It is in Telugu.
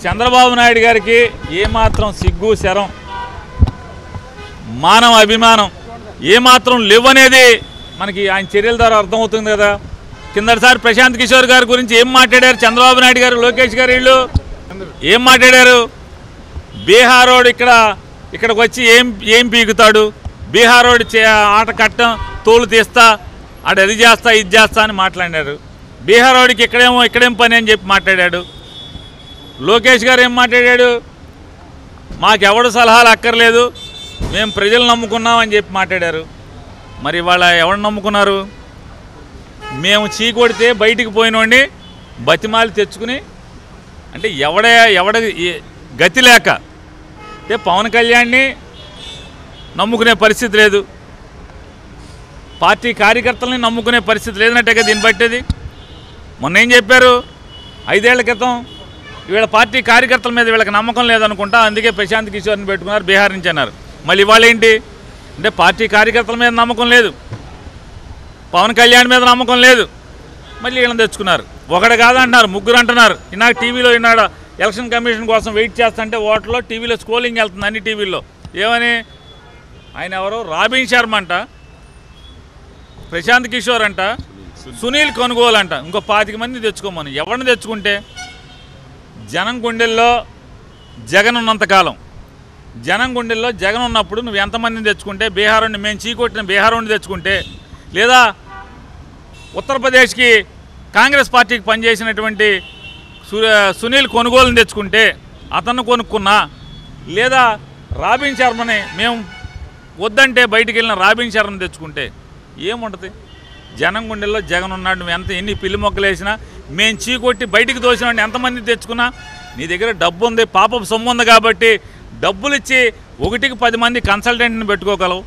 చంద్రబాబు నాయుడు గారికి ఏమాత్రం సిగ్గు శరం మానవ అభిమానం ఏమాత్రం లేవనేది మనకి ఆయన చర్యల ద్వారా అర్థమవుతుంది కదా. కిందటిసారి ప్రశాంత్ కిషోర్ గారి గురించి ఏం మాట్లాడారు చంద్రబాబు నాయుడు గారు, లోకేష్ గారు, వీళ్ళు ఏం మాట్లాడారు? బీహారోడు ఇక్కడికి వచ్చి ఏం పీకుతాడు, బీహారోడు ఆట కట్టం తోలు తీస్తా, అది చేస్తా ఇది చేస్తా అని మాట్లాడారు. బీహారోడికి ఇక్కడేం పని అని చెప్పి మాట్లాడాడు. లోకేష్ గారు ఏం మాట్లాడాడు? మాకెవడు సలహాలు అక్కర్లేదు, మేము ప్రజలు నమ్ముకున్నామని చెప్పి మాట్లాడారు. మరి ఇవాళ ఎవరు నమ్ముకున్నారు? మేము చీకొడితే బయటికి పోయినోండి బతిమాలి తెచ్చుకుని, అంటే ఎవడ గతి లేక అంటే పవన్ కళ్యాణ్ని నమ్ముకునే పరిస్థితి లేదు, పార్టీ కార్యకర్తలని నమ్ముకునే పరిస్థితి లేదన్నట్టుగా దీన్ని బట్టేది. మొన్న ఏం చెప్పారు? 5 ఏళ్ల క్రితం వీళ్ళ పార్టీ కార్యకర్తల మీద వీళ్ళకి నమ్మకం లేదనుకుంటా, అందుకే ప్రశాంత్ కిషోర్ని పెట్టుకున్నారు, బీహార్ నుంచి అన్నారు. మళ్ళీ ఇవాళ ఏంటి అంటే పార్టీ కార్యకర్తల మీద నమ్మకం లేదు, పవన్ కళ్యాణ్ మీద నమ్మకం లేదు, మళ్ళీ వీళ్ళని తెచ్చుకున్నారు. ఒకటి కాదంటున్నారు, ముగ్గురు అంటున్నారు. ఇన్నాక టీవీలో ఈనాడు ఎలక్షన్ కమిషన్ కోసం వెయిట్ చేస్తుంటే ఓట్లో టీవీలో స్క్రోలింగ్ వెళ్తుంది, అన్ని టీవీల్లో. ఏమని? ఆయన ఎవరో రాబిన్ శర్మ అంట, ప్రశాంత్ కిషోర్ అంట, సునీల్ కొనుగోలు అంట, ఇంకో 25 మంది తెచ్చుకోమని. ఎవరిని తెచ్చుకుంటే జనం గుండెల్లో జగన్ ఉన్నంతకాలం, జనం గుండెల్లో జగన్ ఉన్నప్పుడు నువ్వు ఎంతమందిని తెచ్చుకుంటే, బీహార్ని మేము చీకొట్టిన బీహార్ని తెచ్చుకుంటే, లేదా ఉత్తరప్రదేశ్కి కాంగ్రెస్ పార్టీకి పనిచేసినటువంటి సునీల్ కొనుగోలుని తెచ్చుకుంటే అతను కొనుక్కున్నా, లేదా రాబిన్ శర్మని మేము వద్దంటే బయటికి వెళ్ళిన రాబిన్ శర్మని తెచ్చుకుంటే ఏముంటుంది? జనం గుండెల్లో జగన్ ఉన్నాడు. నువ్వు ఎన్ని పిల్లి మొక్కలు వేసినా, మేము చీకొట్టి బయటికి తోసినాడిని ఎంతమంది తెచ్చుకున్నా, నీ దగ్గర డబ్బు ఉంది, పాపపు సొమ్ము ఉంది కాబట్టి డబ్బులు ఇచ్చి 1కి 10 మంది కన్సల్టెంట్ని పెట్టుకోగలవు.